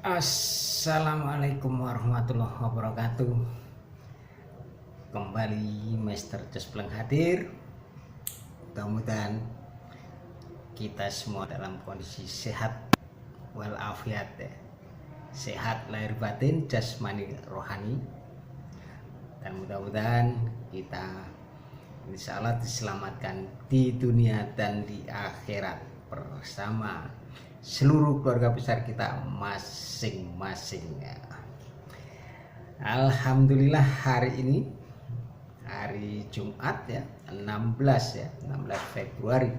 Assalamualaikum warahmatullahi wabarakatuh. Kembali Master Cespleng hadir. Mudah-mudahan kita semua dalam kondisi sehat walafiat ya. Sehat lahir batin, jasmani rohani. Dan mudah-mudahan kita insya Allah diselamatkan di dunia dan di akhirat bersama seluruh keluarga besar kita masing-masing ya. Alhamdulillah hari ini hari Jumat ya, 16 Februari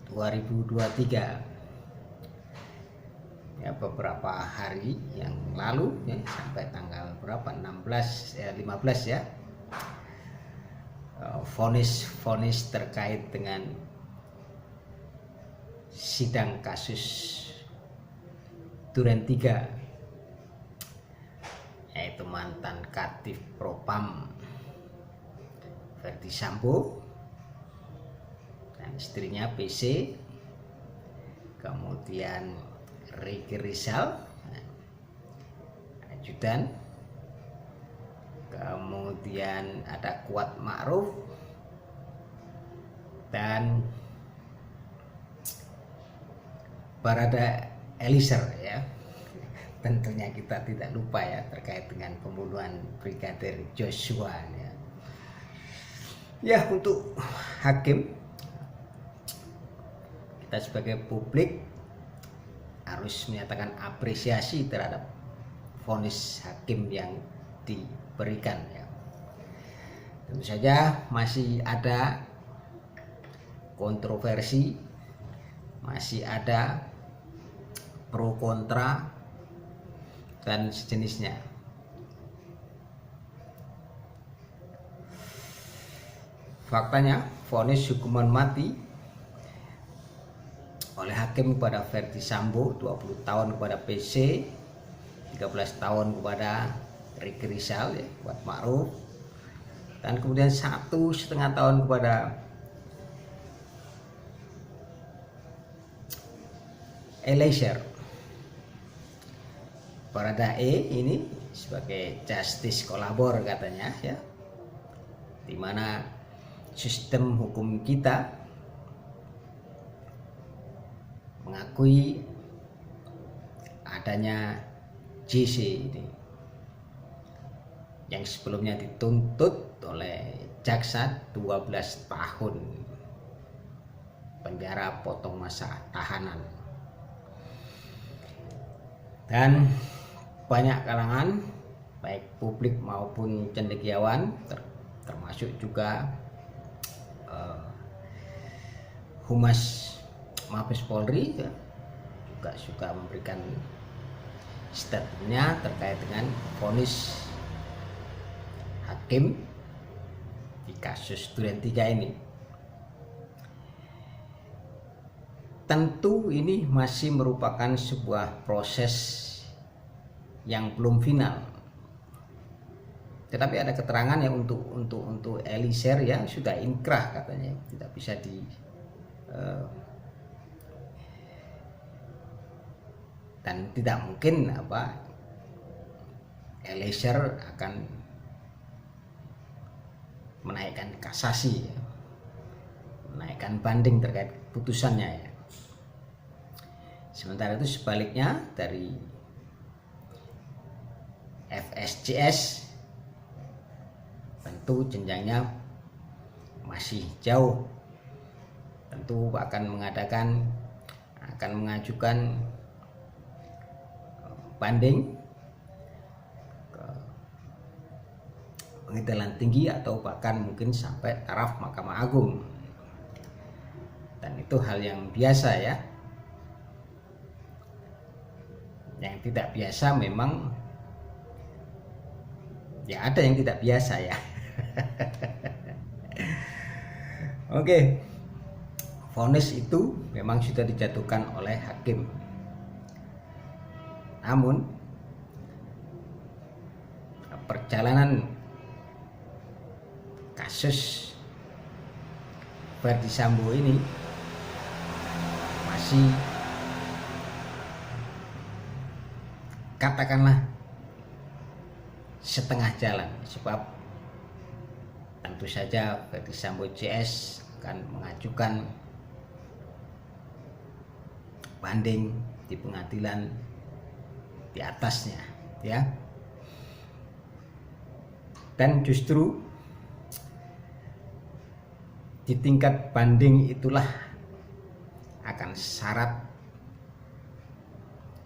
2023 ya. Beberapa hari yang lalu ya, sampai tanggal berapa, 15 ya, vonis terkait dengan sidang kasus Duren 3, yaitu mantan Kadif Propam Verdi Sambo dan istrinya PC, kemudian Ricky Rizal ajudan, kemudian ada Kuat Ma'ruf dan Barada Eliezer ya. Tentunya kita tidak lupa ya terkait dengan pembunuhan Brigadir Joshua ya. Ya, untuk hakim, kita sebagai publik harus menyatakan apresiasi terhadap vonis hakim yang diberikan ya. Tentu saja masih ada kontroversi, masih ada pro kontra dan sejenisnya. Faktanya vonis hukuman mati oleh hakim kepada Verdi Sambo, 20 tahun kepada PC, 13 tahun kepada Ricky Rizal ya, Kuat Ma'ruf, dan kemudian 1,5 tahun kepada Eliezer. Baradae ini sebagai justice kolabor katanya ya, dimana sistem hukum kita mengakui adanya JC ini yang sebelumnya dituntut oleh jaksa 12 tahun penjara potong masa tahanan. Dan banyak kalangan baik publik maupun cendekiawan termasuk juga Humas Mabes Polri ya, juga suka memberikan statementnya terkait dengan vonis hakim di kasus Duren 3 ini. Tentu ini masih merupakan sebuah proses yang belum final. Tetapi ada keterangan ya untuk Eliezer ya, sudah inkrah katanya, tidak bisa dan tidak mungkin Eliezer akan menaikkan kasasi ya, menaikkan banding terkait putusannya ya. Sementara itu sebaliknya dari FSJS tentu jenjangnya masih jauh, tentu akan mengajukan banding ke pengadilan tinggi atau bahkan mungkin sampai taraf Mahkamah Agung, dan itu hal yang biasa ya. Yang tidak biasa memang ya, ada yang tidak biasa ya. Oke, vonis itu memang sudah dijatuhkan oleh hakim. Namun perjalanan kasus Verdi Sambo ini masih katakanlah setengah jalan, sebab tentu saja Ferdy Sambo CS akan mengajukan banding di pengadilan di atasnya, ya. Dan justru di tingkat banding itulah akan syarat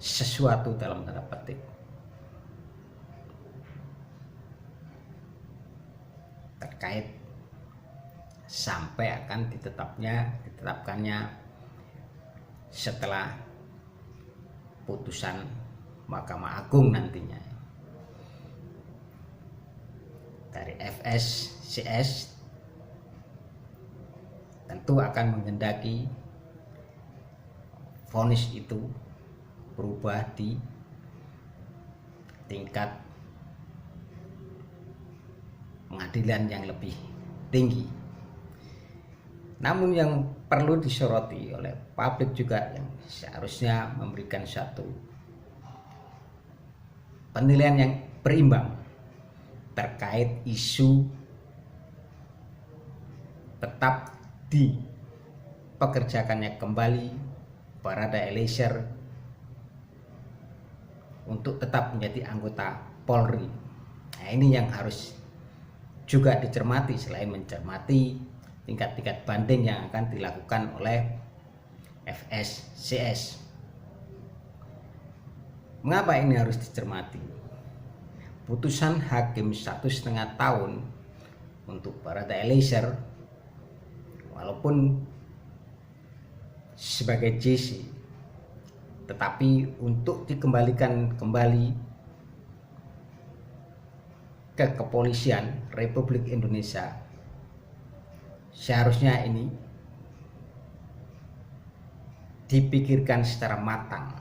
sesuatu dalam tanda petik terkait sampai akan ditetapkannya setelah putusan Mahkamah Agung nantinya dari FSCS tentu akan menghendaki vonis itu berubah di tingkat pengadilan yang lebih tinggi. Namun yang perlu disoroti oleh publik juga, yang seharusnya memberikan satu penilaian yang berimbang terkait isu tetap dipekerjakannya kembali Barada Eliezer untuk tetap menjadi anggota Polri. Nah, ini yang harus juga dicermati selain mencermati tingkat-tingkat banding yang akan dilakukan oleh FSCS. Mengapa ini harus dicermati? Putusan hakim 1,5 tahun untuk Barada Eliezer, walaupun sebagai JC, tetapi untuk dikembalikan kembali ke Kepolisian Republik Indonesia, seharusnya ini dipikirkan secara matang.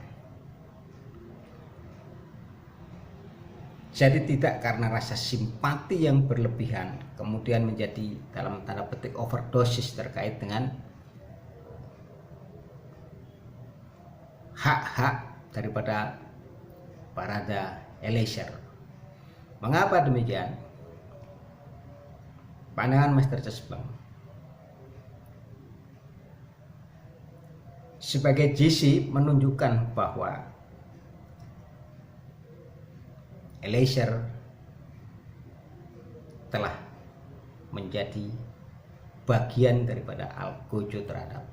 Jadi tidak karena rasa simpati yang berlebihan kemudian menjadi dalam tanda petik overdosis terkait dengan hak-hak daripada Barada Eliezer. Mengapa demikian? Pandangan Master Cesbang sebagai JC menunjukkan bahwa Eliezer telah menjadi bagian daripada algojo terhadap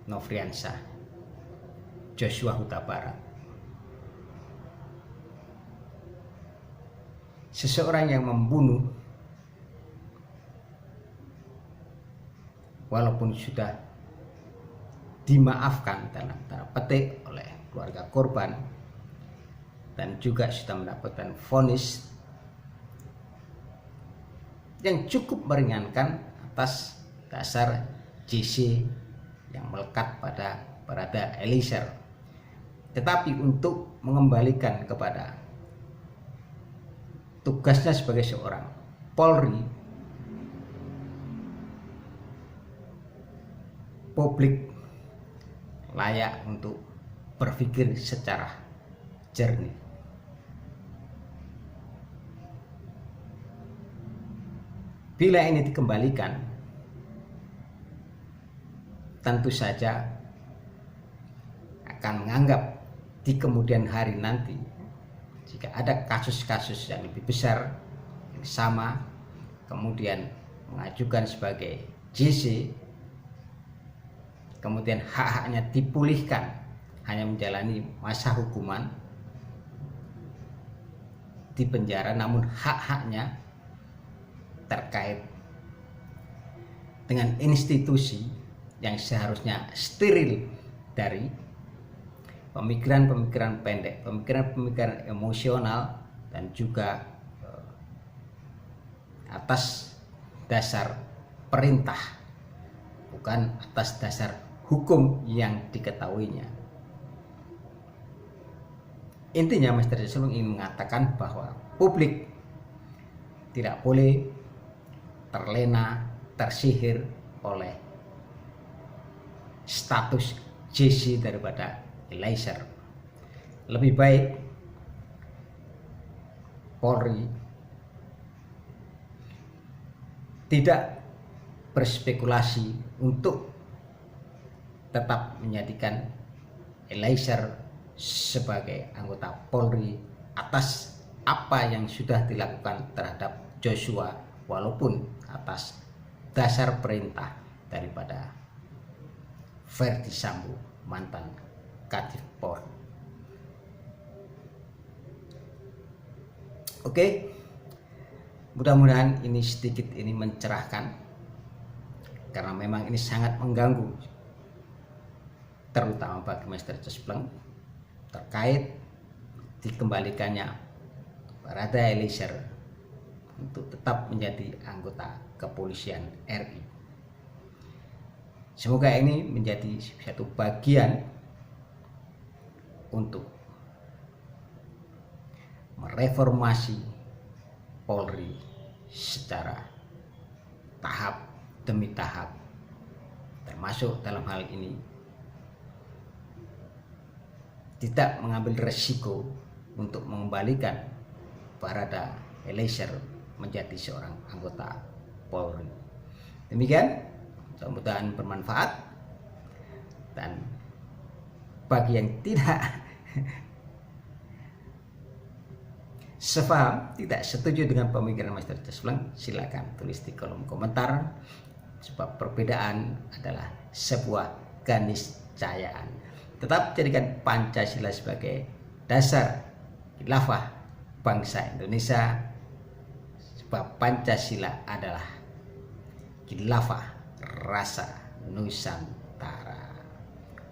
Nofriansah, Joshua Huta Barat. Seseorang yang membunuh walaupun sudah dimaafkan dalam tanda petik oleh keluarga korban dan juga sudah mendapatkan vonis yang cukup meringankan atas dasar JC yang melekat pada Barada Eliezer. Tetapi untuk mengembalikan kepada tugasnya sebagai seorang Polri, publik layak untuk berpikir secara jernih. Bila ini dikembalikan, tentu saja akan menganggap di kemudian hari nanti jika ada kasus-kasus yang lebih besar yang sama kemudian mengajukan sebagai JC, kemudian hak-haknya dipulihkan, hanya menjalani masa hukuman di penjara, namun hak-haknya terkait dengan institusi yang seharusnya steril dari pemikiran-pemikiran pendek, pemikiran-pemikiran emosional, dan juga atas dasar perintah, bukan atas dasar hukum yang diketahuinya. Intinya Master Cesbang ingin mengatakan bahwa publik tidak boleh terlena, tersihir oleh status Jesse daripada Eliezer. Lebih baik Polri tidak berspekulasi untuk tetap menjadikan Eliezer sebagai anggota Polri atas apa yang sudah dilakukan terhadap Joshua, walaupun atas dasar perintah daripada Verdi Sambo, mantan Kadif Polri. Oke, mudah-mudahan ini sedikit mencerahkan, karena memang ini sangat mengganggu, terutama bagi Mr. Cespleng, terkait dikembalikannya Barada Eliezer untuk tetap menjadi anggota kepolisian RI. Semoga ini menjadi satu bagian untuk mereformasi Polri secara tahap demi tahap, termasuk dalam hal ini tidak mengambil resiko untuk mengembalikan Barada Eliezer menjadi seorang anggota Polri. Demikian, mudah-mudahan bermanfaat, dan bagi yang tidak sepaham, tidak setuju dengan pemikiran Master Cespleng, silakan tulis di kolom komentar, sebab perbedaan adalah sebuah keniscayaan. Tetap jadikan Pancasila sebagai dasar khilafah bangsa Indonesia, sebab Pancasila adalah khilafah rasa Nusantara.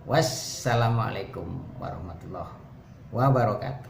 Wassalamualaikum warahmatullahi wabarakatuh.